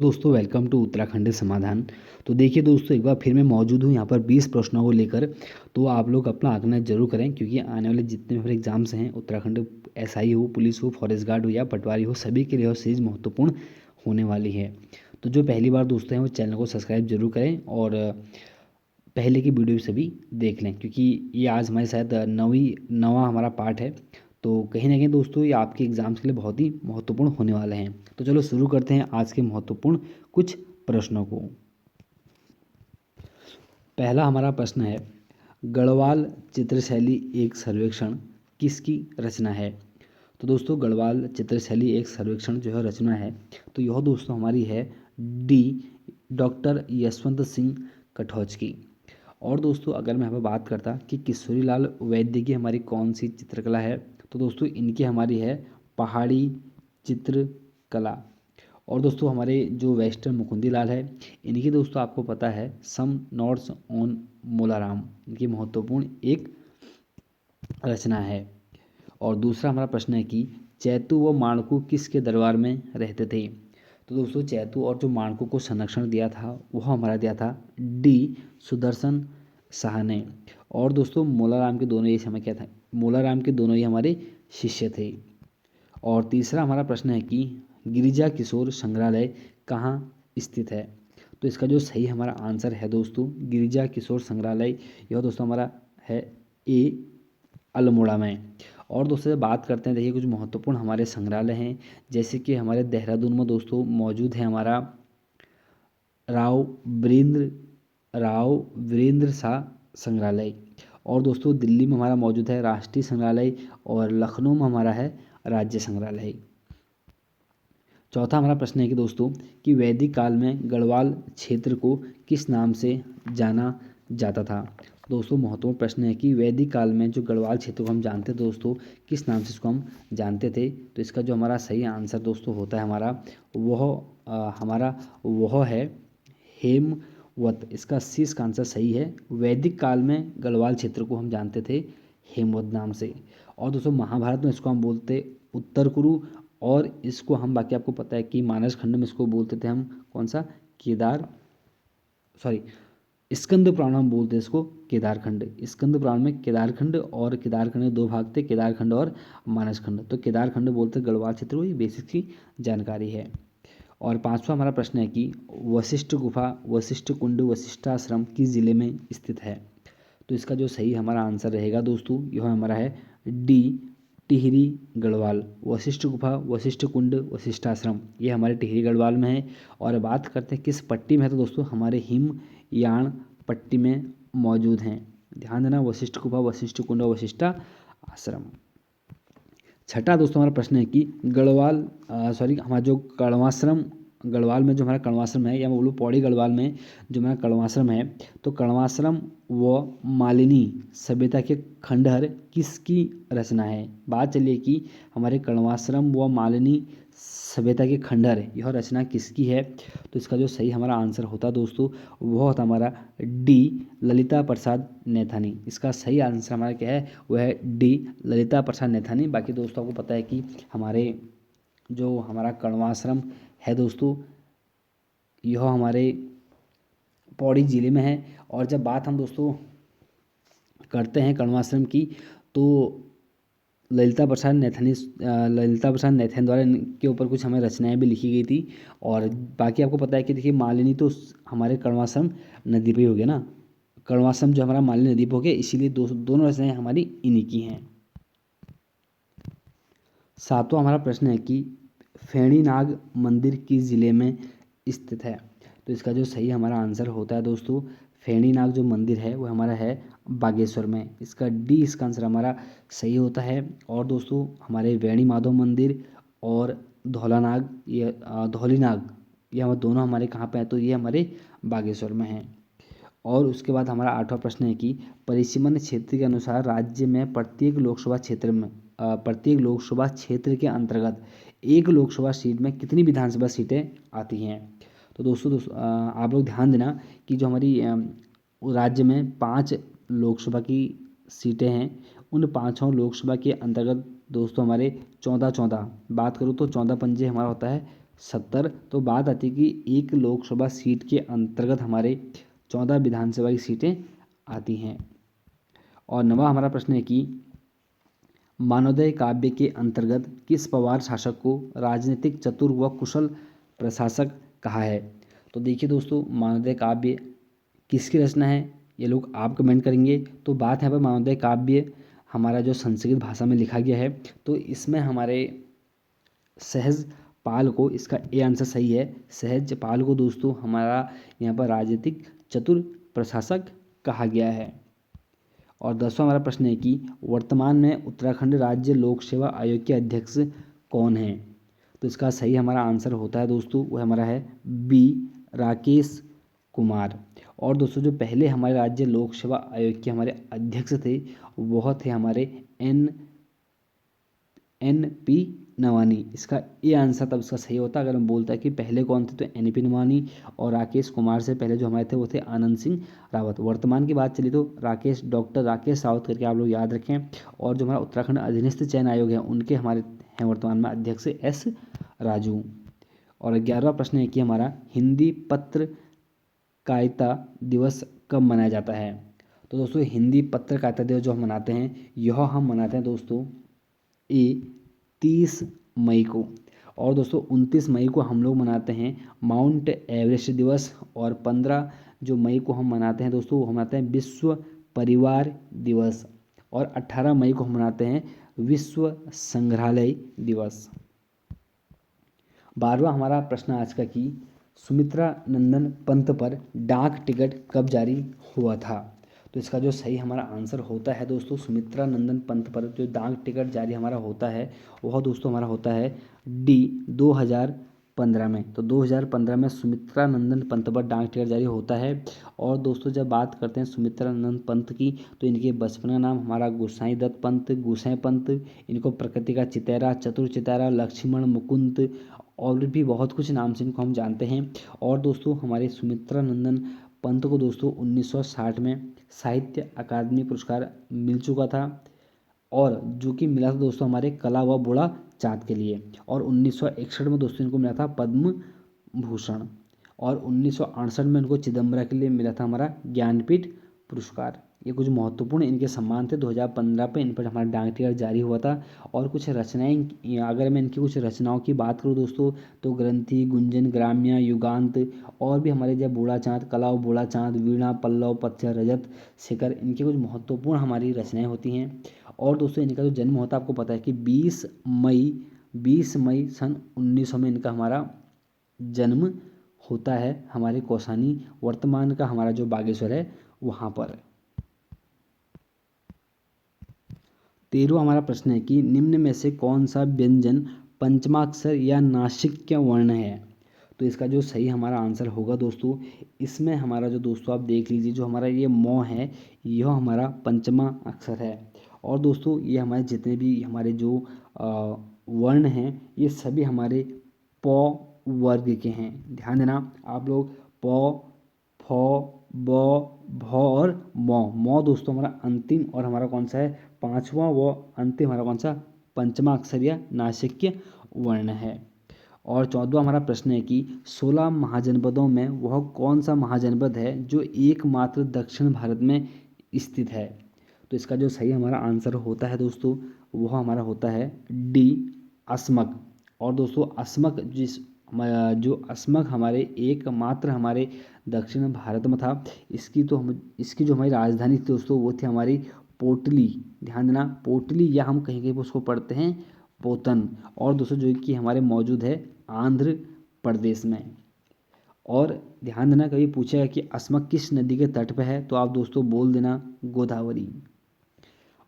दोस्तों welcome to Uttarakhand समाधान। तो देखिए दोस्तों, एक बार फिर मैं मौजूद हूँ यहाँ पर 20 प्रश्नों को लेकर। तो आप लोग अपना आंकना जरूर करें, क्योंकि आने वाले जितने भी एग्जाम्स हैं उत्तराखंड एसआई हो, पुलिस हो, फॉरेस्ट गार्ड हो या पटवारी हो, सभी के लिए यह सीरीज महत्वपूर्ण होने वाली है। तो जो पहली बार दोस्तों हैं वो चैनल को सब्सक्राइब जरूर करें और पहले की वीडियो सभी देख लें, क्योंकि ये आज हमारे शायद नवा हमारा पार्ट है। तो कहीं ना कहीं दोस्तों ये आपके एग्ज़ाम्स के लिए बहुत ही महत्वपूर्ण होने वाले हैं। तो चलो शुरू करते हैं आज के महत्वपूर्ण कुछ प्रश्नों को। पहला हमारा प्रश्न है, गढ़वाल चित्रशैली एक सर्वेक्षण किसकी रचना है? तो दोस्तों गढ़वाल चित्रशैली एक सर्वेक्षण जो है रचना है, तो यह दोस्तों हमारी है डी डॉक्टर यशवंत सिंह कटौच की। और दोस्तों अगर मैं यहाँ पर बात करता कि किशोरी लाल वैद्य की हमारी कौन सी चित्रकला है, तो दोस्तों इनकी हमारी है पहाड़ी चित्रकला। और दोस्तों हमारे जो वेस्टर्न मुकुंदी लाल है, इनकी दोस्तों आपको पता है सम नोट्स ऑन मोलाराम, इनकी महत्वपूर्ण एक रचना है। और दूसरा हमारा प्रश्न है कि चैतू व माणकू किसके दरबार में रहते थे? तो दोस्तों चैतू और जो माणकू को संरक्षण दिया था वह हमारा दिया था डी सुदर्शन शाह ने। और दोस्तों मोलाराम के दोनों ये समय क्या था, मोलाराम के दोनों ही हमारे शिष्य थे। और तीसरा हमारा प्रश्न है कि गिरिजा किशोर संग्रहालय कहाँ स्थित है? तो इसका जो सही हमारा आंसर है दोस्तों गिरिजा किशोर संग्रहालय, यह दोस्तों हमारा है ए अल्मोड़ा में। और दोस्तों बात करते हैं, देखिए कुछ महत्वपूर्ण हमारे संग्रहालय हैं, जैसे कि हमारे देहरादून में दोस्तों मौजूद है हमारा राव राव वीरेंद्र शाह संग्रहालय। और दोस्तों दिल्ली में हमारा मौजूद है राष्ट्रीय संग्रहालय, और लखनऊ में हमारा है राज्य संग्रहालय। चौथा हमारा प्रश्न है कि दोस्तों कि वैदिक काल में गढ़वाल क्षेत्र को किस नाम से जाना जाता था? दोस्तों महत्वपूर्ण प्रश्न है कि वैदिक काल में जो गढ़वाल क्षेत्र को हम जानते थे दोस्तों, किस नाम से इसको हम जानते थे? तो इसका जो हमारा सही आंसर दोस्तों होता है हमारा वह है हेमवत। इसका सी इसका आंसर सही है। वैदिक काल में गढ़वाल क्षेत्र को हम जानते थे हेमवत नाम से। और दोस्तों महाभारत में इसको हम बोलते उत्तर कुरु, और इसको हम बाकी आपको पता है कि मानस खंड में इसको बोलते थे हम कौन सा केदार सॉरी स्कंद पुराण हम बोलते हैं इसको केदारखंड। स्कंद पुराण में केदारखंड, और केदारखंड में दो भाग थे, केदारखंड और मानसखंड। तो केदारखंड बोलते गढ़वाल क्षेत्र को, ये बेसिक की जानकारी है। और पांचवा हमारा प्रश्न है कि वशिष्ठ गुफा, वशिष्ठ कुंड, वशिष्ठाश्रम किस जिले में स्थित है? तो इसका जो सही हमारा आंसर रहेगा दोस्तों यह हमारा है डी टिहरी गढ़वाल। वशिष्ठ गुफा, वशिष्ठ कुंड, वशिष्ठाश्रम ये हमारे टिहरी गढ़वाल में है। और बात करते हैं किस पट्टी में है, तो दोस्तों हमारे हिमयान पट्टी में मौजूद हैं। ध्यान देना, वशिष्ठ गुफा, वशिष्ठ कुंड और वशिष्ठा आश्रम। छठा दोस्तों हमारा प्रश्न है कि हमारा जो कण्वाश्रम गढ़वाल में जो हमारा कण्वाश्रम है, या मैं बोलूँ पौड़ी गढ़वाल में जो हमारा कण्वाश्रम है, तो कण्वाश्रम व मालिनी सभ्यता के खंडहर किसकी रचना है? बात चलिए कि हमारे कण्वाश्रम व मालिनी सभ्यता के खंडहर यह रचना किसकी है? तो इसका जो सही हमारा आंसर होता दोस्तों वह होता हमारा डी ललिता प्रसाद नैथानी। इसका सही आंसर हमारा क्या है, वह है डी ललिता प्रसाद नैथानी। बाकी दोस्तों आपको पता है कि हमारे जो हमारा कण्वाश्रम है दोस्तों यह हमारे पौड़ी ज़िले में है। और जब बात हम दोस्तों करते हैं कण्वाश्रम की, तो ललिता प्रसाद नैथन द्वारा इनके ऊपर कुछ हमें रचनाएं भी लिखी गई थी। और बाकी आपको पता है कि देखिए मालिनी तो हमारे कण्वाश्रम नदी पे ही हो गया ना, कण्वाश्रम जो हमारा मालिनी नदी पे हो गया, इसीलिए दोनों रचनाएं हमारी इन्हीं की हैं। सातवां हमारा प्रश्न है कि फेणीनाग मंदिर किस जिले में स्थित है? तो इसका जो सही हमारा आंसर होता है दोस्तों फेणीनाग जो मंदिर है वो हमारा है बागेश्वर में। इसका आंसर हमारा सही होता है। और दोस्तों हमारे वेणी माधव मंदिर और धौलीनाग ये हम दोनों हमारे कहाँ पे हैं, तो ये हमारे बागेश्वर में हैं। और उसके बाद हमारा आठवां प्रश्न है कि परिसीमन क्षेत्र के अनुसार राज्य में प्रत्येक लोकसभा क्षेत्र के अंतर्गत एक लोकसभा सीट में कितनी विधानसभा सीटें आती हैं? तो दोस्तों आप लोग ध्यान देना कि जो हमारी राज्य में 5 लोकसभा की सीटें हैं, उन पाँचों लोकसभा के अंतर्गत दोस्तों हमारे 14 बात करूँ तो 14 पंजे हमारा होता है 70। तो बात आती है कि एक लोकसभा सीट के अंतर्गत हमारे 14 विधानसभा की सीटें आती हैं। और नवा हमारा प्रश्न है कि मानवोदय काव्य के अंतर्गत किस पवार शासक को राजनीतिक चतुर व कुशल प्रशासक कहा है? तो देखिए दोस्तों, मानवोदय काव्य किसकी रचना है, ये लोग आप कमेंट करेंगे। तो बात है यहाँ पर मानवोदय काव्य हमारा जो संस्कृत भाषा में लिखा गया है, तो इसमें हमारे सहज पाल को, इसका ए आंसर सही है, सहज पाल को दोस्तों हमारा यहाँ पर राजनीतिक चतुर प्रशासक कहा गया है। और 10वां हमारा प्रश्न है कि वर्तमान में उत्तराखंड राज्य लोक सेवा आयोग के अध्यक्ष कौन हैं? तो इसका सही हमारा आंसर होता है दोस्तों, वो हमारा है बी, राकेश कुमार। और दोस्तों जो पहले हमारे राज्य लोक सेवा आयोग के हमारे अध्यक्ष थे वह थे हमारे एन पी नवानी। इसका ये आंसर तब इसका सही होता अगर हम बोलता है कि पहले कौन थे, तो एन पी नवानी। और राकेश कुमार से पहले जो हमारे थे वो थे आनंद सिंह रावत। वर्तमान की बात चली तो डॉक्टर राकेश रावत करके आप लोग याद रखें। और जो हमारा उत्तराखंड अधीनस्थ चयन आयोग है उनके हमारे हैं वर्तमान में अध्यक्ष एस राजू। और 11वां प्रश्न है कि हमारा हिंदी पत्रकारिता दिवस कब मनाया जाता है? तो दोस्तों हिंदी पत्रकारिता दिवस जो हम मनाते हैं यह हम मनाते हैं दोस्तों 30 मई को। और दोस्तों 29 मई को हम लोग मनाते हैं माउंट एवरेस्ट दिवस। और 15 जो मई को हम मनाते हैं दोस्तों, वो हम मनाते हैं विश्व परिवार दिवस। और 18 मई को हम मनाते हैं विश्व संग्रहालय दिवस। 12वां हमारा प्रश्न आज का कि सुमित्रा नंदन पंत पर डाक टिकट कब जारी हुआ था? तो इसका जो सही हमारा आंसर होता है दोस्तों, सुमित्रा नंदन पंत पर जो डाक टिकट जारी हमारा होता है वह दोस्तों हमारा होता है डी, 2015 में। तो 2015 में सुमित्रा नंदन पंत पर डाक टिकट जारी होता है। और दोस्तों जब बात करते हैं सुमित्रा नंदन पंत की, तो इनके बचपन का नाम हमारा गोसाई दत्त पंत, गोसाई पंत। इनको प्रकृति का चितैरा, चतुर चितैरा, लक्ष्मण, मुकुंद और भी बहुत कुछ नाम से इनको हम जानते हैं। और दोस्तों हमारे सुमित्रा नंदन पंत को दोस्तों 1960 में साहित्य अकादमी पुरस्कार मिल चुका था, और जो कि मिला था दोस्तों हमारे कला व बूढ़ा चाँद के लिए। और 1961 में दोस्तों इनको मिला था पद्म भूषण। और 1968 में इनको चिदम्बरा के लिए मिला था हमारा ज्ञानपीठ पुरस्कार। ये कुछ महत्वपूर्ण इनके सम्मान थे। 2015 पे इन पर हमारा डाक टिकट जारी हुआ था। और कुछ रचनाएं, अगर मैं इनकी कुछ रचनाओं की बात करूँ दोस्तों, तो ग्रंथि, गुंजन, ग्राम्य, युगांत और भी हमारे जब बूढ़ा चाँद, कला व बूढ़ा चाँद, वीणा, पल्लव, पतझड़, रजत, शिखर, इनकी कुछ महत्वपूर्ण हमारी रचनाएं होती हैं। और दोस्तों इनका जो जन्म होता है आपको पता है कि 20 मई सन 1900 में इनका हमारा जन्म होता है हमारे कौसानी, वर्तमान का हमारा जो बागेश्वर है वहाँ पर। 13वां हमारा प्रश्न है कि निम्न में से कौन सा व्यंजन पंचमाक्षर या नासिक्य वर्ण है? तो इसका जो सही हमारा आंसर होगा दोस्तों, इसमें हमारा जो दोस्तों आप देख लीजिए, जो हमारा ये मौ है यह हमारा पंचमा अक्षर है। और दोस्तों ये हमारे जितने भी हमारे जो वर्ण हैं ये सभी हमारे पौ वर्ग के हैं। ध्यान देना आप लोग, पौ, फौ, बौ, भौ और मौ दोस्तों हमारा अंतिम और हमारा कौन सा है, 5वां व अंतिम हमारा कौन सा, पंचमा अक्षर या नासिक्य वर्ण है। और 14वां हमारा प्रश्न है कि 16 महाजनपदों में वह कौन सा महाजनपद है जो एकमात्र दक्षिण भारत में स्थित है? तो इसका जो सही हमारा आंसर होता है दोस्तों, वह हमारा होता है डी, अस्मक। और दोस्तों अस्मक जो अस्मक हमारे एकमात्र हमारे दक्षिण भारत में था, इसकी जो हमारी राजधानी थी दोस्तों वो थी हमारी पोटली। ध्यान देना, पोटली, या हम कहीं कहीं उसको पढ़ते हैं पोतन। और दोस्तों जो कि हमारे मौजूद है आंध्र प्रदेश में। और ध्यान देना कभी पूछेगा कि अस्मक किस नदी के तट पे है, तो आप दोस्तों बोल देना गोदावरी।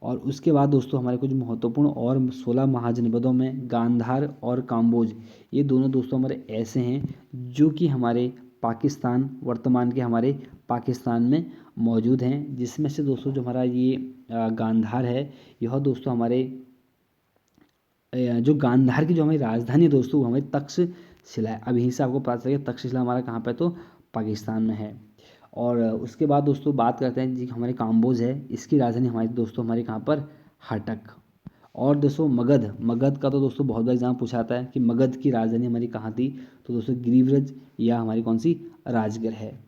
और उसके बाद दोस्तों हमारे कुछ महत्वपूर्ण और 16 महाजनपदों में गांधार और काम्बोज, ये दोनों दोस्तों हमारे ऐसे हैं जो कि हमारे पाकिस्तान, वर्तमान के हमारे पाकिस्तान में मौजूद हैं। जिसमें से दोस्तों जो हमारा ये गांधार है, यह दोस्तों हमारे जो गांधार की जो हमारी राजधानी है दोस्तों वो हमारी तक्षशिला है। अब यहीं से आपको पता चलेगा तक्षशिला हमारा कहाँ पे, तो पाकिस्तान में है। और उसके बाद दोस्तों बात करते हैं जी हमारे काम्बोज है, इसकी राजधानी हमारी दोस्तों हमारे कहाँ पर, हटक। और दोस्तों मगध, मगध का तो दोस्तों बहुत बार एग्जाम पूछा आता है कि मगध की राजधानी हमारी कहाँ थी, तो दोस्तों गिरिव्रज या हमारी कौन सी राजगढ़ है।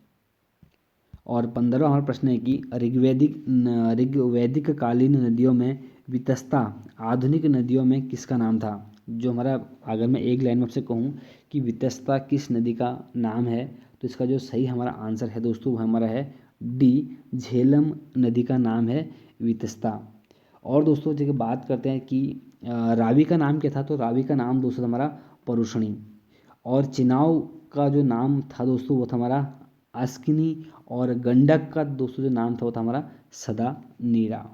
और 15वां हमारा प्रश्न है कि ऋग्वैदिक कालीन नदियों में वितस्ता आधुनिक नदियों में किसका नाम था। जो हमारा, अगर मैं एक लाइन में आपसे कहूँ कि वितस्ता किस नदी का नाम है, तो इसका जो सही हमारा आंसर है दोस्तों वो हमारा है डी, झेलम नदी का नाम है वितस्ता। और दोस्तों जब बात करते हैं कि रावी का नाम क्या था, तो रावी का नाम दोस्तों हमारा परुषणी। और चिनाव का जो नाम था दोस्तों वो था हमारा अस्किनी। और गंडक का दोस्तों जो नाम था वो था हमारा सदा नीरा।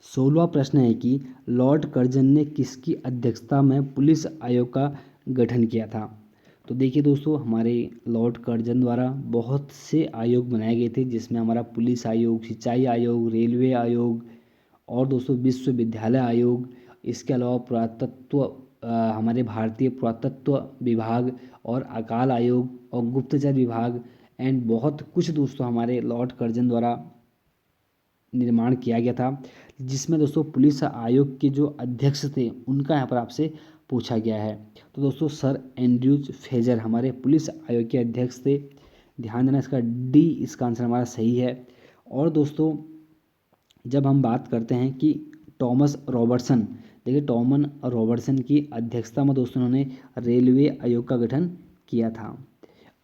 16वां प्रश्न है कि लॉर्ड कर्जन ने किसकी अध्यक्षता में पुलिस आयोग का गठन किया था। तो देखिए दोस्तों, हमारे लॉर्ड कर्जन द्वारा बहुत से आयोग बनाए गए थे, जिसमें हमारा पुलिस आयोग, सिंचाई आयोग, रेलवे आयोग और दोस्तों विश्वविद्यालय आयोग, इसके अलावा पुरातत्व, हमारे भारतीय पुरातत्व विभाग और अकाल आयोग और गुप्तचर विभाग एंड बहुत कुछ दोस्तों हमारे लॉर्ड कर्जन द्वारा निर्माण किया गया था। जिसमें दोस्तों पुलिस आयोग के जो अध्यक्ष थे उनका यहाँ पर आपसे पूछा गया है। तो दोस्तों सर एंड्रयूज फेजर हमारे पुलिस आयोग के अध्यक्ष थे। ध्यान देना, इसका डी इसका आंसर हमारा सही है। और दोस्तों जब हम बात करते हैं कि टॉमस रॉबर्टसन, देखिए टॉमन रॉबर्टसन की अध्यक्षता में दोस्तों उन्होंने रेलवे आयोग का गठन किया था।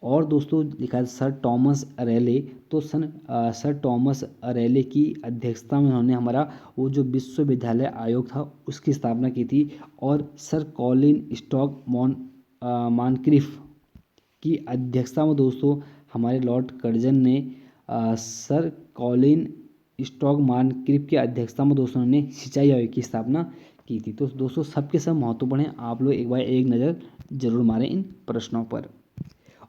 और दोस्तों लिखा है सर टॉमस रेले, तो सर टॉमस रेले की अध्यक्षता में उन्होंने हमारा वो जो विश्वविद्यालय आयोग था उसकी स्थापना की थी। और सर कॉलिन स्टॉक मॉनक्रिफ की अध्यक्षता में दोस्तों हमारे लॉर्ड कर्जन ने सर कॉलिन स्टॉक मॉनक्रिफ की अध्यक्षता में दोस्तों ने सिंचाई आयोग की स्थापना की थी। तो दोस्तों सबके सब महत्वपूर्ण हैं, आप लोग एक बार एक नज़र जरूर मारें इन प्रश्नों पर।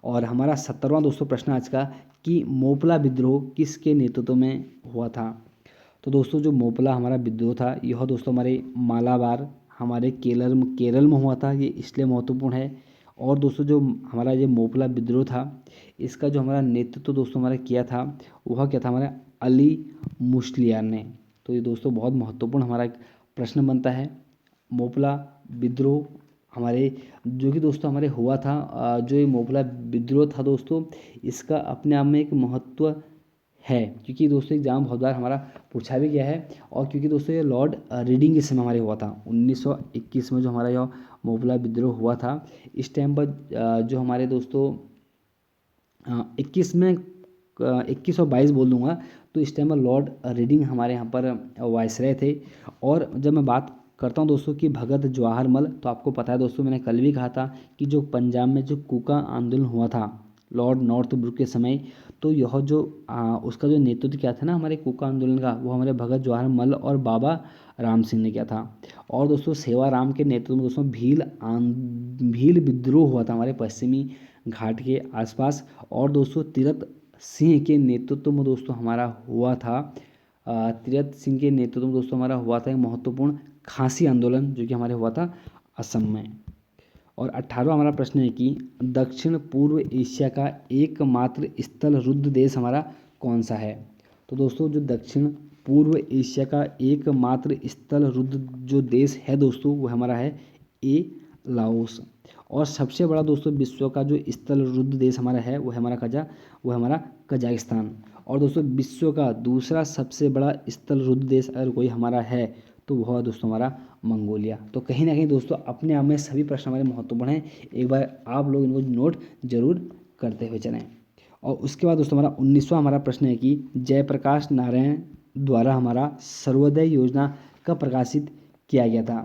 और हमारा 17वां दोस्तों प्रश्न आज का कि मोपला विद्रोह किसके नेतृत्व में हुआ था। तो दोस्तों जो मोपला हमारा विद्रोह था यह दोस्तों हमारे मालाबार, हमारे केरल में हुआ था, ये इसलिए महत्वपूर्ण है। और दोस्तों जो हमारा ये मोपला विद्रोह था इसका जो हमारा नेतृत्व दोस्तों हमारा किया था वह क्या था, हमारा अली मुस्लियार ने। तो ये दोस्तों बहुत महत्वपूर्ण हमारा एक प्रश्न बनता है। मोपला विद्रोह हमारे जो कि दोस्तों हमारे हुआ था, जो ये मोपला विद्रोह था दोस्तों इसका अपने आप में एक महत्व है, क्योंकि दोस्तों एग्जाम बहुत बार हमारा पूछा भी गया है। और क्योंकि दोस्तों ये लॉर्ड रीडिंग के समय हमारे हुआ था 1921 में, जो हमारा यह मोपला विद्रोह हुआ था इस टाइम पर जो हमारे दोस्तों 21 में 21 और 22 बोल दूंगा, तो इस टाइम पर लॉर्ड रीडिंग हमारे यहाँ पर वायसराय थे। और जब मैं बात करता हूँ दोस्तों कि भगत जवाहर मल, तो आपको पता है दोस्तों मैंने कल भी कहा था कि जो पंजाब में जो कूका आंदोलन हुआ था लॉर्ड नॉर्थब्रुक के समय, तो यह जो उसका जो नेतृत्व किया था ना हमारे कूका आंदोलन का, वो हमारे भगत जवाहर मल और बाबा राम सिंह ने किया था। और दोस्तों सेवाराम के नेतृत्व में दोस्तों भील विद्रोह हुआ था हमारे पश्चिमी घाट के आसपास। और दोस्तों तीरथ सिंह के नेतृत्व में दोस्तों हमारा हुआ था तीरथ सिंह के नेतृत्व में दोस्तों हमारा हुआ था एक महत्वपूर्ण खासी आंदोलन, जो कि हमारे हुआ था असम में। और 18वां हमारा प्रश्न है कि दक्षिण पूर्व एशिया का एकमात्र स्थल रुद्ध देश हमारा कौन सा है। तो दोस्तों जो दक्षिण पूर्व एशिया का एकमात्र स्थल रुद्ध जो देश है दोस्तों वो हमारा है ए लाओस। और सबसे बड़ा दोस्तों विश्व का जो स्थल रुद्ध देश हमारा है वो है हमारा कजाकिस्तान। और दोस्तों विश्व का दूसरा सबसे बड़ा स्थल रुद्ध देश अगर कोई हमारा है तो वह दोस्तों हमारा मंगोलिया। तो कहीं ना कहीं दोस्तों अपने आप में सभी प्रश्न हमारे महत्वपूर्ण हैं, एक बार आप लोग इनको नोट जरूर करते हुए चलें। और उसके बाद दोस्तों हमारा 19वां हमारा प्रश्न है कि जयप्रकाश नारायण द्वारा हमारा सर्वोदय योजना कब प्रकाशित किया गया था।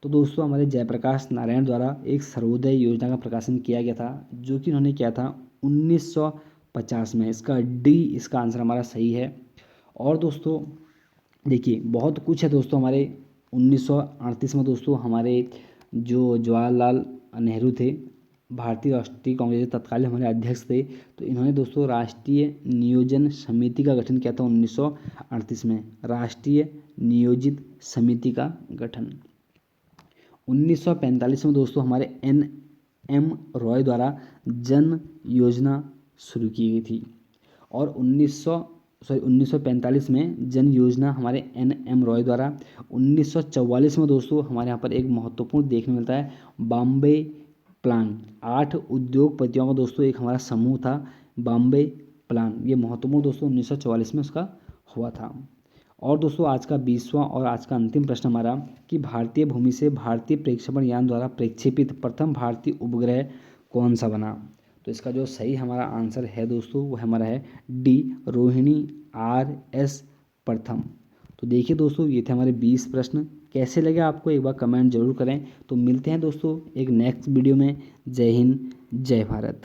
तो दोस्तों हमारे जयप्रकाश नारायण द्वारा एक सर्वोदय योजना का प्रकाशन किया गया था, जो कि उन्होंने किया था 1950 में। इसका डी इसका आंसर हमारा सही है। और दोस्तों देखिए बहुत कुछ है दोस्तों हमारे 1938 में दोस्तों हमारे जो जवाहरलाल नेहरू थे, भारतीय राष्ट्रीय कांग्रेस के तत्कालीन हमारे अध्यक्ष थे, तो इन्होंने दोस्तों राष्ट्रीय नियोजन समिति का गठन किया था 1938 में, राष्ट्रीय नियोजित समिति का गठन। 1945 में दोस्तों हमारे NM रॉय द्वारा जन योजना शुरू की गई थी। और 1945 में जन योजना हमारे NM रॉय द्वारा। 1944 में दोस्तों हमारे यहाँ पर एक महत्वपूर्ण देखने मिलता है बॉम्बे प्लान। 8 उद्योगपतियों का दोस्तों एक हमारा समूह था बॉम्बे प्लान। ये महत्वपूर्ण दोस्तों 1944 में उसका हुआ था। और दोस्तों आज का 20वां और आज का अंतिम प्रश्न हमारा कि भारतीय भूमि से भारतीय प्रक्षेपण यान द्वारा प्रक्षेपित प्रथम भारतीय उपग्रह कौन सा बना। तो इसका जो सही हमारा आंसर है दोस्तों वो हमारा है डी, रोहिणी RS प्रथम। तो देखिए दोस्तों ये थे हमारे 20 प्रश्न। कैसे लगे आपको एक बार कमेंट जरूर करें। तो मिलते हैं दोस्तों एक नेक्स्ट वीडियो में। जय हिंद, जय भारत।